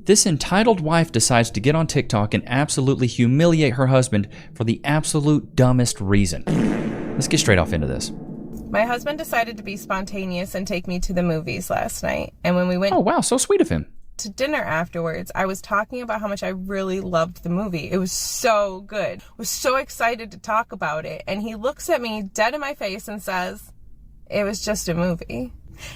This entitled wife decides to get on TikTok and absolutely humiliate her husband for the absolute dumbest reason. Let's get straight off into this. My husband decided to be spontaneous and take me to the movies last night. And when we went Oh, wow, so sweet of him. to dinner afterwards, I was talking about how much I really loved the movie. It was so good. I was so excited to talk about it. And he looks at me dead in my face and says, "It was just a movie."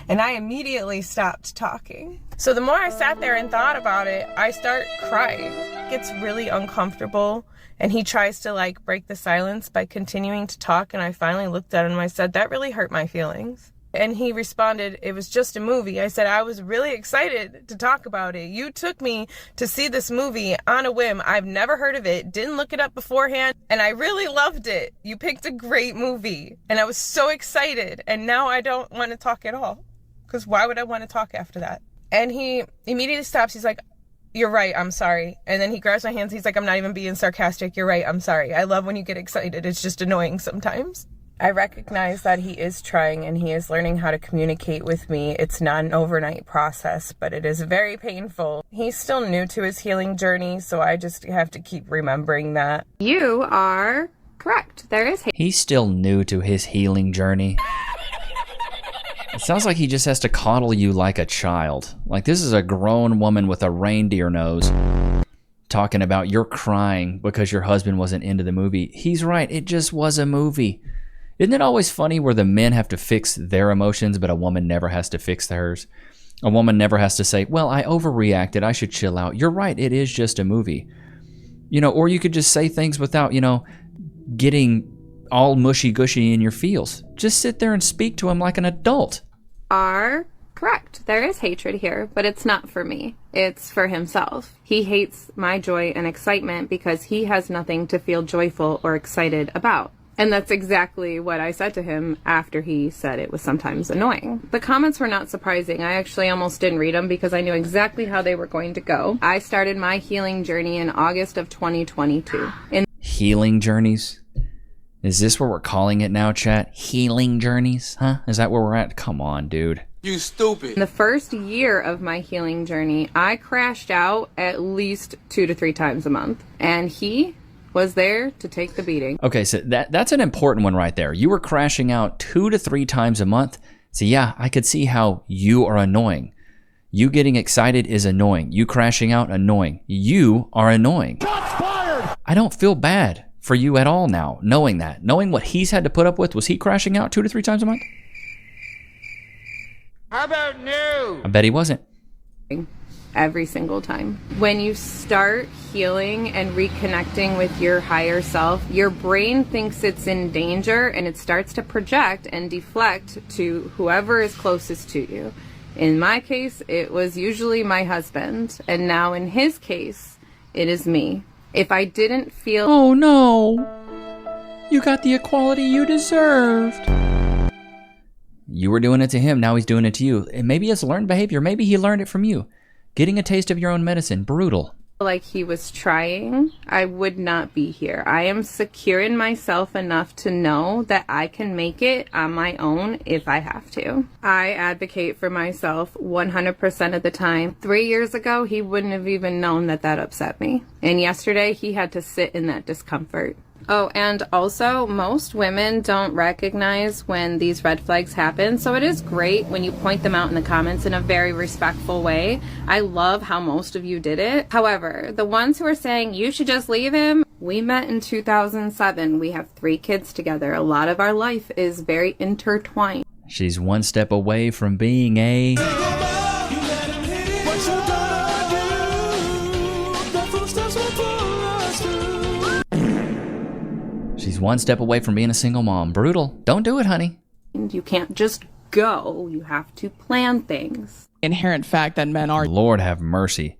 And I immediately stopped talking. So the more I sat there and thought about it, I start crying. It gets really uncomfortable. And he tries to break the silence by continuing to talk. And I finally looked at him and I said, "That really hurt my feelings." And he responded, "It was just a movie." I said, "I was really excited to talk about it. You took me to see this movie on a whim. I've never heard of it, didn't look it up beforehand, and I really loved it. You picked a great movie." And I was so excited. And now I don't want to talk at all. Because why would I want to talk after that? And he immediately stops. He's like, "You're right, I'm sorry." And then he grabs my hands. He's like, "I'm not even being sarcastic. You're right, I'm sorry. I love when you get excited. It's just annoying sometimes." I recognize that he is trying and he is learning how to communicate with me. It's not an overnight process, but it is very painful. He's still new to his healing journey, so I just have to keep remembering that. You are correct. There is hate. He's still new to his healing journey. It sounds like he just has to coddle you like a child. Like this is a grown woman with a reindeer nose talking about you're crying because your husband wasn't into the movie. He's right, it just was a movie. Isn't it always funny where the men have to fix their emotions, but a woman never has to fix hers? A woman never has to say, "Well, I overreacted, I should chill out." You're right, it is just a movie. Or you could just say things without, getting all mushy-gushy in your feels. Just sit there and speak to him like an adult. Are correct. There is hatred here, but it's not for me. It's for himself. He hates my joy and excitement because he has nothing to feel joyful or excited about. And that's exactly what I said to him after he said it was sometimes annoying. The comments were not surprising. I actually almost didn't read them because I knew exactly how they were going to go. I started my healing journey in August of 2022. Healing journeys? Is this what we're calling it now, chat? Healing journeys? Huh? Is that where we're at? Come on, dude. You stupid. In the first year of my healing journey, I crashed out at least 2 to 3 times a month. And he was there to take the beating. Okay, so that's an important one right there. You were crashing out 2 to 3 times a month. So yeah, I could see how you are annoying. You getting excited is annoying. You crashing out, annoying. You are annoying. Shots fired! I don't feel bad for you at all now, knowing that. Knowing what he's had to put up with. Was he crashing out 2 to 3 times a month? How about no? I bet he wasn't. Every single time. When you start healing and reconnecting with your higher self, your brain thinks it's in danger and it starts to project and deflect to whoever is closest to you. In my case, it was usually my husband, and now in his case, it is me. If I didn't feel... Oh no! You got the equality you deserved. You were doing it to him, now he's doing it to you. And maybe it's learned behavior, maybe he learned it from you. Getting a taste of your own medicine, brutal. Like he was trying, I would not be here. I am secure in myself enough to know that I can make it on my own if I have to. I advocate for myself 100% of the time. 3 years ago, he wouldn't have even known that that upset me. And yesterday, he had to sit in that discomfort. Oh, and also, most women don't recognize when these red flags happen, so it is great when you point them out in the comments in a very respectful way. I love how most of you did it. However, the ones who are saying you should just leave him, we met in 2007. We have 3 kids together. A lot of our life is very intertwined. She's one step away from being a... She's one step away from being a single mom. Brutal. Don't do it, honey. You can't just go. You have to plan things. Inherent fact that men are... Lord have mercy.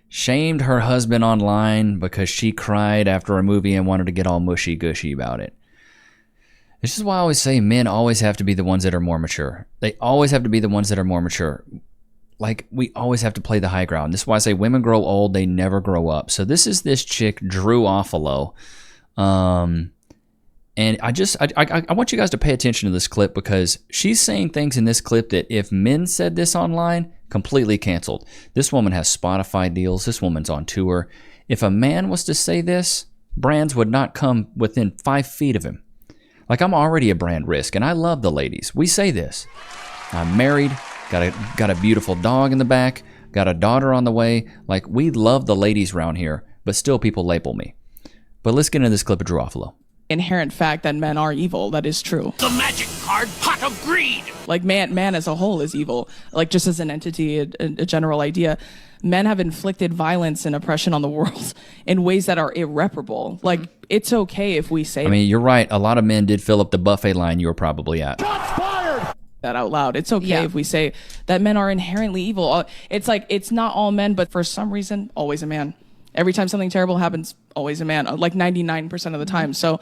Shamed her husband online because she cried after a movie and wanted to get all mushy-gushy about it. This is why I always say men always have to be the ones that are more mature. They always have to be the ones that are more mature. Like, we always have to play the high ground. This is why I say women grow old, they never grow up. So this is this chick, Drew Offalo. And I want you guys to pay attention to this clip because she's saying things in this clip that if men said this online, Completely canceled. This woman has Spotify deals. This woman's on tour. If a man was to say this, brands would not come within 5 feet of him. Like, I'm already a brand risk, and I love the ladies. We say this. I'm married, got a beautiful dog in the back, got a daughter on the way. Like, we love the ladies around here, but still people label me. But let's get into this clip of Ruffalo. Inherent fact that men are evil. That is true. The magic card, pot of greed. Like man as a whole is evil. Like just as an entity, a general idea. Men have inflicted violence and oppression on the world in ways that are irreparable. Like it's okay if we say. I mean, you're right. A lot of men did fill up the buffet line you were probably at. That out loud. It's okay if we say that men are inherently evil. It's like it's not all men, but for some reason, always a man. Every time something terrible happens, always a man, like 99% of the time. So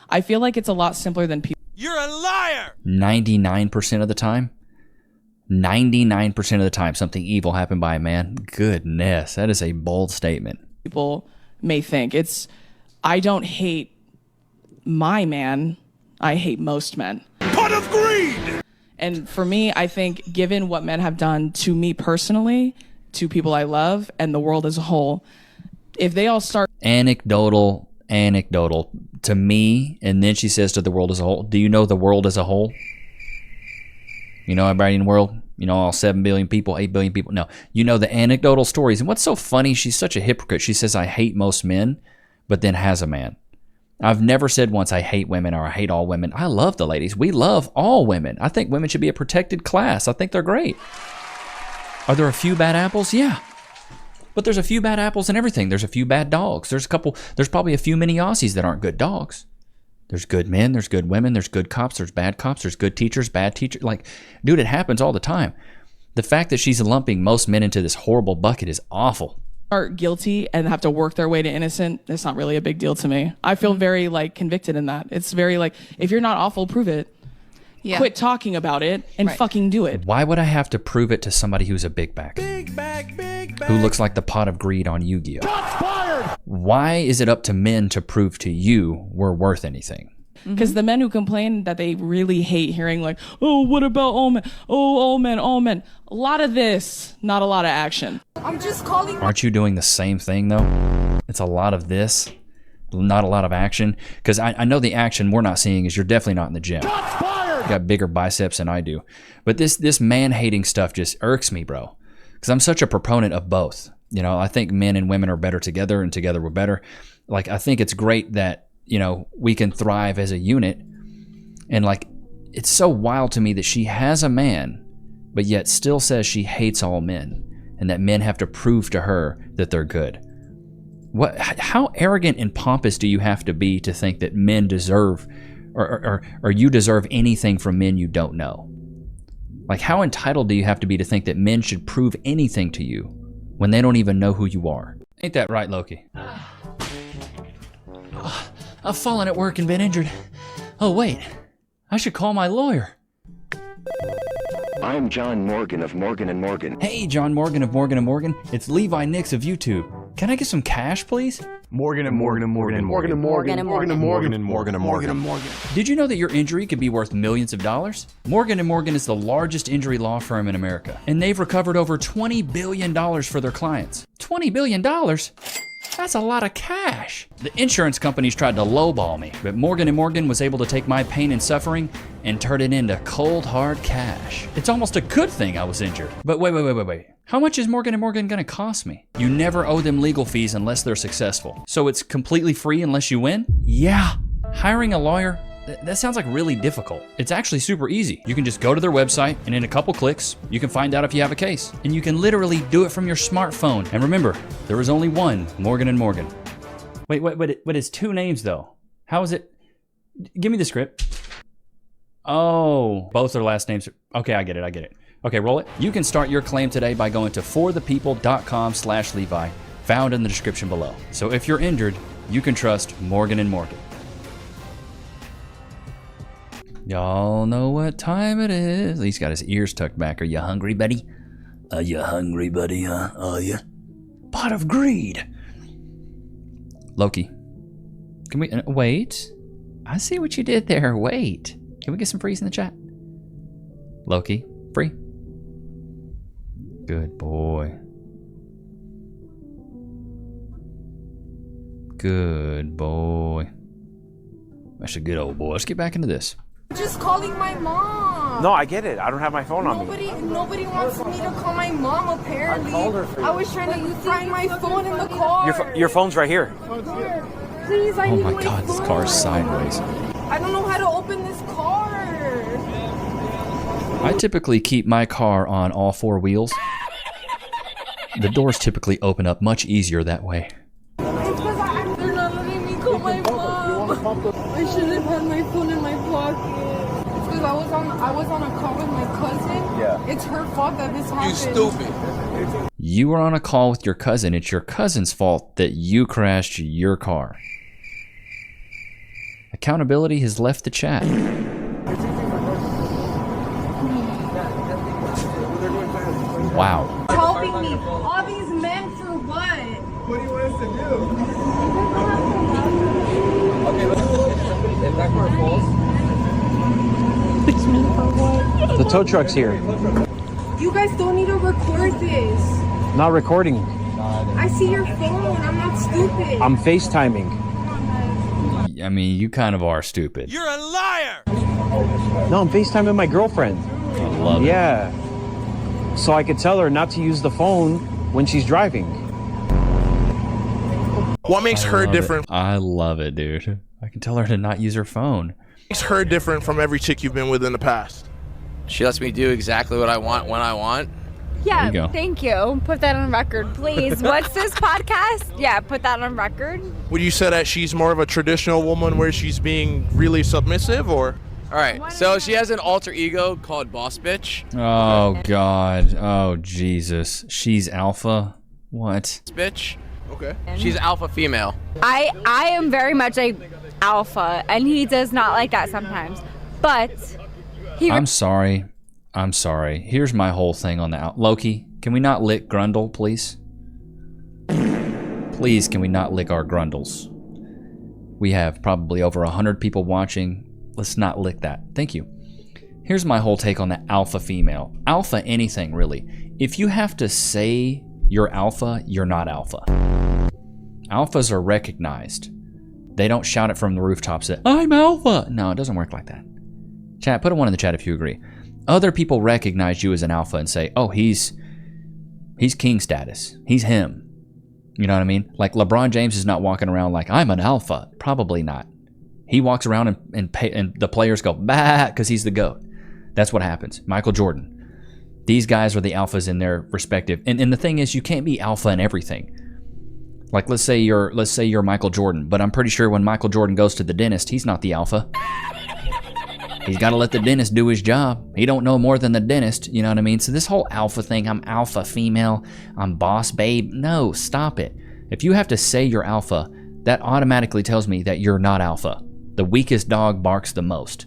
I feel like it's a lot simpler than people. You're a liar. 99% of the time? 99% of the time something evil happened by a man? Goodness, that is a bold statement. People may think. I don't hate my man. I hate most men. Pot of greed. And for me, I think given what men have done to me personally, to people I love, and the world as a whole, if they all start anecdotal to me, and then she says to the world as a whole. Do you know the world as a whole? You know everybody in the world? You know all 7 billion people, 8 billion people? No. You know the anecdotal stories. And what's so funny, she's such a hypocrite. She says, I hate most men, but then has a man. I've never said once I hate women or I hate all women. I love the ladies. We love all women. I think women should be a protected class. I think they're great. Are there a few bad apples? Yeah. But there's a few bad apples in everything. There's a few bad dogs. There's probably a few mini Aussies that aren't good dogs. There's good men, there's good women, there's good cops, there's bad cops, there's good teachers, bad teachers. Like, dude, it happens all the time. The fact that she's lumping most men into this horrible bucket is awful. Are guilty and have to work their way to innocent, it's not really a big deal to me. I feel very like convicted in that. It's very like, if you're not awful, prove it. Yeah. Quit talking about it and fucking do it. Why would I have to prove it to somebody who's a big bag? Big bag. Who looks like the pot of greed on Yu-Gi-Oh? Shots fired! Why is it up to men to prove to you we're worth anything? Because the men who complain that they really hate hearing like, oh, what about all men? Oh, all men. A lot of this, not a lot of action. I'm just calling. Aren't you doing the same thing though? It's a lot of this, not a lot of action. Because I know the action we're not seeing is you're definitely not in the gym. Shots fired! You got bigger biceps than I do. But this man-hating stuff just irks me, bro. Because I'm such a proponent of both. You know, I think men and women are better together, and together we're better. Like, I think it's great that, you know, we can thrive as a unit. And, like, it's so wild to me that she has a man, but yet still says she hates all men, and that men have to prove to her that they're good. How arrogant and pompous do you have to be to think that men deserve, or you deserve anything from men you don't know? Like, how entitled do you have to be to think that men should prove anything to you when they don't even know who you are? Ain't that right, Loki? I've fallen at work and been injured. Oh, wait. I should call my lawyer. I'm John Morgan of Morgan & Morgan. Hey, John Morgan of Morgan & Morgan. It's Levi Nichs of YouTube. Can I get some cash, please? Morgan & Morgan & Morgan & Morgan & Morgan & Morgan & Morgan & Morgan & Morgan & Morgan. Did you know that your injury could be worth millions of dollars? Morgan & Morgan is the largest injury law firm in America, and they've recovered over $20 billion for their clients. $20 billion? That's a lot of cash. The insurance companies tried to lowball me, but Morgan & Morgan was able to take my pain and suffering and turn it into cold, hard cash. It's almost a good thing I was injured. But wait. How much is Morgan & Morgan gonna cost me? You never owe them legal fees unless they're successful. So it's completely free unless you win? Yeah. Hiring a lawyer? That sounds like really difficult. It's actually super easy. You can just go to their website, and in a couple clicks, you can find out if you have a case. And you can literally do it from your smartphone. And remember, there is only one Morgan & Morgan. Wait, but it's two names though. How is it? Give me the script. Oh, both their last names. Okay, I get it. Okay, roll it. You can start your claim today by going to forthepeople.com/Levi, found in the description below. So if you're injured, you can trust Morgan & Morgan. Y'all know what time it is. He's got his ears tucked back. Are you hungry, buddy? Are you hungry, buddy, huh? Are you? Pot of greed. Loki, can we... wait. I see what you did there. Wait. Can we get some freeze in the chat? Loki, free. Good boy. Good boy. That's a good old boy. Let's get back into this. Just calling my mom. No, I get it. I don't have my phone on me. Nobody wants me to call my mom, apparently. I called her for you. I was trying to find my phone in the car. Your phone's right here. Please, I need Oh my my God, this phone. car's sideways. I don't know how to open this car. I typically keep my car on all four wheels. The doors typically open up much easier that way. It's because they're not letting me call my mom. I should have had my phone in my pocket. It's because I was on a call with my cousin. Yeah. It's her fault that this happened. You stupid. You were on a call with your cousin. It's your cousin's fault that you crashed your car. Accountability has left the chat. Wow. Helping me. All these men for what? What do you want us to do? If that car falls. The tow truck's here. You guys don't need to record this. Not recording. I see your phone. I'm not stupid. I'm FaceTiming. I mean, you kind of are stupid. You're a liar! No, I'm FaceTiming my girlfriend. I love it. Yeah. So I could tell her not to use the phone when she's driving. What makes her different? I love it, dude. I can tell her to not use her phone. Makes her different from every chick you've been with in the past? She lets me do exactly what I want when I want. There you go. Yeah, thank you. Put that on record, please. What's this podcast? Yeah, put that on record. Would you say that she's more of a traditional woman where she's being really submissive, or? All right, so she has an alter ego called Boss Bitch. Oh, God. Oh, Jesus. She's alpha? What? Bitch. Okay. She's alpha female. I am very much a alpha, and he does not like that sometimes. But he I'm sorry. I'm sorry. Here's my whole thing on the Loki, can we not lick Grundle, please? Please, can we not lick our Grundles? We have probably over 100 people watching. Let's not lick that. Thank you. Here's my whole take on the alpha female. Alpha anything, really. If you have to say you're alpha, you're not alpha. Alphas are recognized. They don't shout it from the rooftops that, I'm alpha. No, it doesn't work like that. Chat, put a 1 in the chat if you agree. Other people recognize you as an alpha and say, oh, he's king status. He's him. You know what I mean? Like LeBron James is not walking around like, I'm an alpha. Probably not. He walks around and the players go, bah, because he's the GOAT. That's what happens. Michael Jordan. These guys are the alphas in their respective. And the thing is, you can't be alpha in everything. Like let's say you're Michael Jordan, but I'm pretty sure when Michael Jordan goes to the dentist, he's not the alpha. He's got to let the dentist do his job. He don't know more than the dentist, you know what I mean? So this whole alpha thing, I'm alpha female, I'm boss babe. No, stop it. If you have to say you're alpha, that automatically tells me that you're not alpha. The weakest dog barks the most.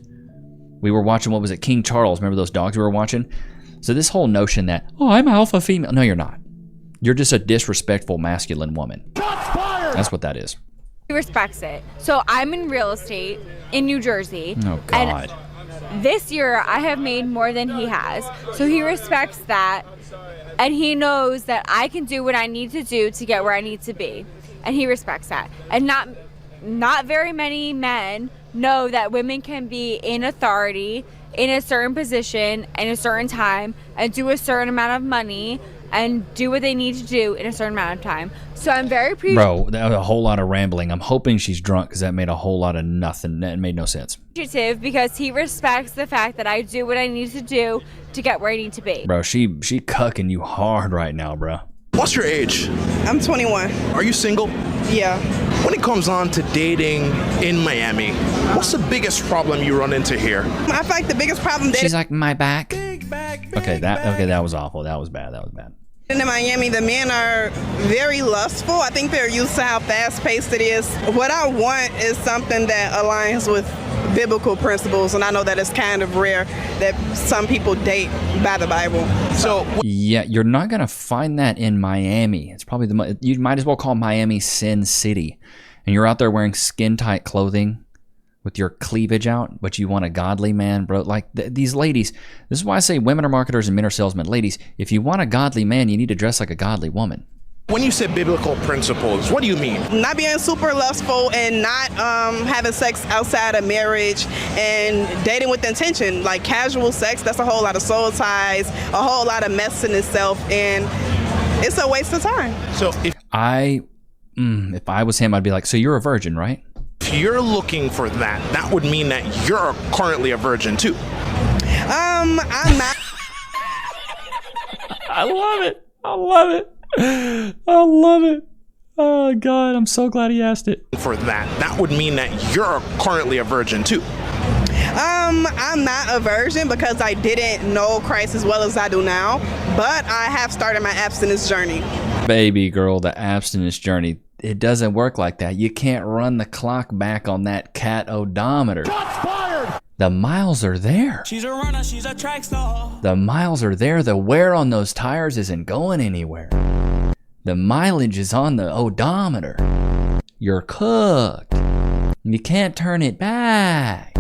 We were watching, what was it, King Charles? Remember those dogs we were watching? So this whole notion that, oh, I'm alpha female. No, you're not. You're just a disrespectful masculine woman. That's what that is. He respects it. So I'm in real estate in New Jersey. Oh, God. And this year I have made more than he has. So he respects that. And he knows that I can do what I need to do to get where I need to be. And he respects that. And not very many men know that women can be in authority in a certain position in a certain time and do a certain amount of money and do what they need to do in a certain amount of time. So I'm very Bro, that was a whole lot of rambling. I'm hoping she's drunk because that made a whole lot of nothing. That made no sense. appreciative because he respects the fact that I do what I need to do to get where I need to be. Bro, she cucking you hard right now, bro. What's your age? I'm 21. Are you single? Yeah. When it comes on to dating in Miami, what's the biggest problem you run into here? I feel like the biggest problem She's like, my back. Okay, that was awful. That was bad. in Miami, the men are very lustful. I think they're used to how fast-paced it is. What I want is something that aligns with biblical principles, and I know that it's kind of rare that some people date by the Bible. So yeah, you're not gonna find that in Miami. It's probably you might as well call Miami Sin City, and you're out there wearing skin tight clothing, with your cleavage out, but you want a godly man, bro. Like these ladies, this is why I say women are marketers and men are salesmen. Ladies, if you want a godly man, you need to dress like a godly woman. When you say biblical principles, what do you mean? Not being super lustful and not having sex outside of marriage and dating with intention. Like casual sex, that's a whole lot of soul ties, a whole lot of mess in itself, and it's a waste of time. So if I was him, I'd be like, so you're a virgin, right? If you're looking for that, that would mean that you're currently a virgin too. I'm not. I love it. I love it. I love it. Oh God, I'm so glad he asked it. For that would mean that you're currently a virgin too. I'm not a virgin because I didn't know Christ as well as I do now, but I have started my abstinence journey. Baby girl, the abstinence journey. It doesn't work like that. You can't run the clock back on that cat odometer. Shots fired! The miles are there. She's a runner, she's a track star. The miles are there. The wear on those tires isn't going anywhere. The mileage is on the odometer. You're cooked. You can't turn it back.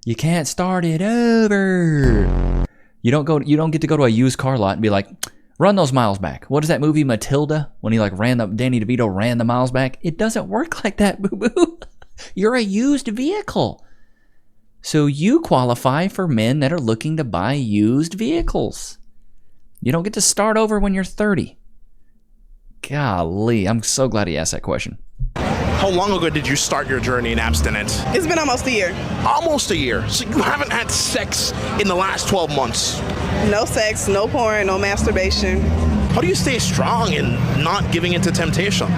You can't start it over. You don't get to go to a used car lot and be like, run those miles back. What is that movie, Matilda? When he Danny DeVito ran the miles back? It doesn't work like that, boo-boo. You're a used vehicle. So you qualify for men that are looking to buy used vehicles. You don't get to start over when you're 30. Golly, I'm so glad he asked that question. How long ago did you start your journey in abstinence? It's been almost a year. Almost a year. So you haven't had sex in the last 12 months? No sex, no porn, no masturbation. How do you stay strong and not giving into temptation?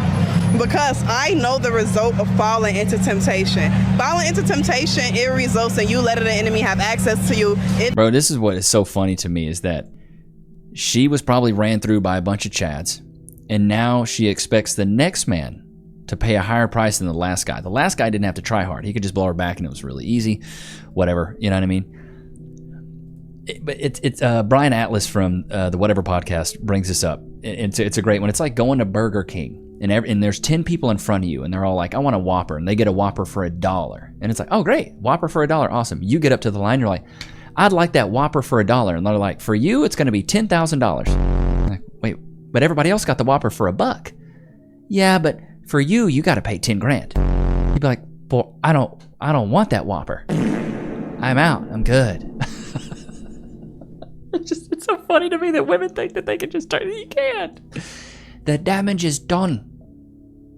Because I know the result of falling into temptation. Falling into temptation, it results in you letting the enemy have access to you. Bro, this is what is so funny to me is that she was probably ran through by a bunch of chads, and now she expects the next man to pay a higher price than the last guy. The last guy didn't have to try hard. He could just blow her back and it was really easy. Whatever, you know what I mean? But it's Brian Atlas from the Whatever podcast brings this up. It's a great one. It's like going to Burger King and there's 10 people in front of you and they're all like, I want a Whopper, and they get a Whopper for $1. And it's like, oh great, Whopper for $1, awesome. You get up to the line, you're like, I'd like that Whopper for $1, and they're like, for you it's going to be $10,000. Like, wait, but everybody else got the Whopper for $1. Yeah, but for you got to pay 10 grand. You'd be like, well, I don't want that Whopper. I'm out. I'm good. It's so funny to me that women think that they can just turn. You can't. The damage is done.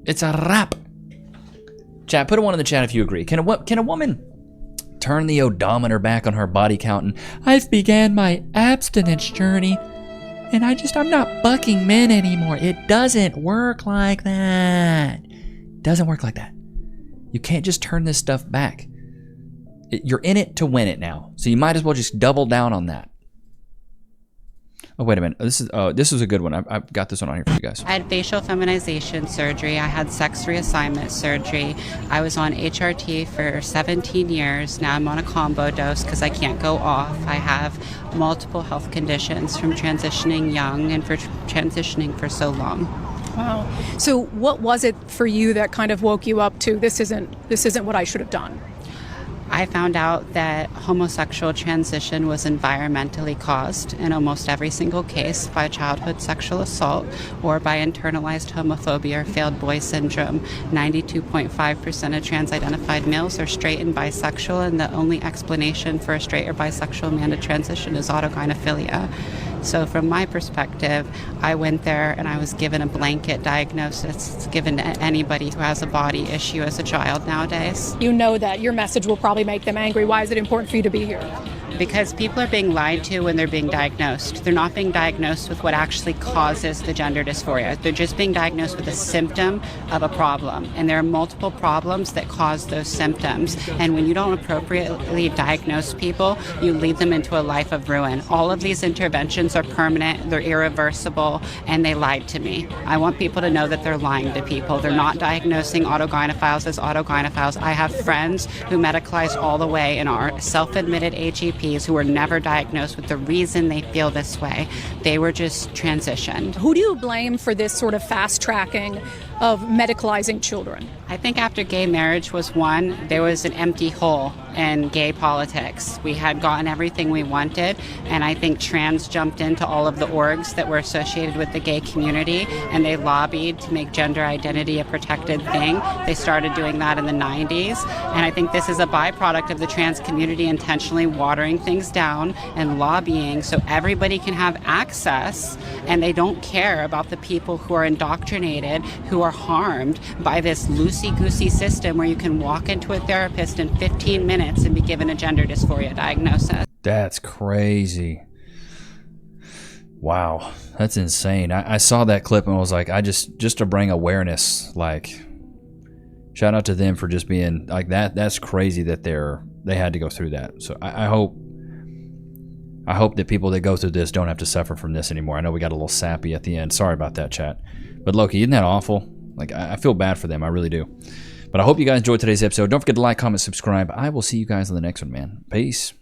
It's a wrap. Chat, put a 1 in the chat if you agree. Can a woman turn the odometer back on her body count and I've began my abstinence journey and I'm not bucking men anymore? It doesn't work like that. It doesn't work like that. You can't just turn this stuff back. You're in it to win it now. So you might as well just double down on that. Oh, wait a minute. This is a good one. I've got this one on here for you guys. I had facial feminization surgery. I had sex reassignment surgery. I was on HRT for 17 years. Now I'm on a combo dose because I can't go off. I have multiple health conditions from transitioning young and for transitioning for so long. Wow. So what was it for you that kind of woke you up to this isn't what I should have done? I found out that homosexual transition was environmentally caused in almost every single case by childhood sexual assault or by internalized homophobia or failed boy syndrome. 92.5% of trans-identified males are straight and bisexual, and the only explanation for a straight or bisexual man to transition is autogynephilia. So from my perspective, I went there and I was given a blanket diagnosis given to anybody who has a body issue as a child nowadays. You know that your message will probably make them angry. Why is it important for you to be here? Because people are being lied to when they're being diagnosed. They're not being diagnosed with what actually causes the gender dysphoria. They're just being diagnosed with a symptom of a problem. And there are multiple problems that cause those symptoms. And when you don't appropriately diagnose people, you lead them into a life of ruin. All of these interventions are permanent, they're irreversible, and they lied to me. I want people to know that they're lying to people. They're not diagnosing autogynephiles as autogynephiles. I have friends who medicalize all the way and are self-admitted AGP PCPs who were never diagnosed with the reason they feel this way. They were just transitioned. Who do you blame for this sort of fast tracking of medicalizing children? I think after gay marriage was won, there was an empty hole in gay politics. We had gotten everything we wanted, and I think trans jumped into all of the orgs that were associated with the gay community, and they lobbied to make gender identity a protected thing. They started doing that in the 90s, and I think this is a byproduct of the trans community intentionally watering things down and lobbying so everybody can have access, and they don't care about the people who are indoctrinated, who are harmed by this loosey-goosey system where you can walk into a therapist in 15 minutes and be given a gender dysphoria diagnosis. That's crazy. Wow, that's insane. I saw that clip and I was like, just to bring awareness, like, shout out to them for just being like that. That's crazy that they had to go through that. So I hope that people that go through this don't have to suffer from this anymore. I know we got a little sappy at the end. Sorry about that, chat. But Loki, isn't that awful? Like, I feel bad for them. I really do. But I hope you guys enjoyed today's episode. Don't forget to like, comment, subscribe. I will see you guys on the next one, man. Peace.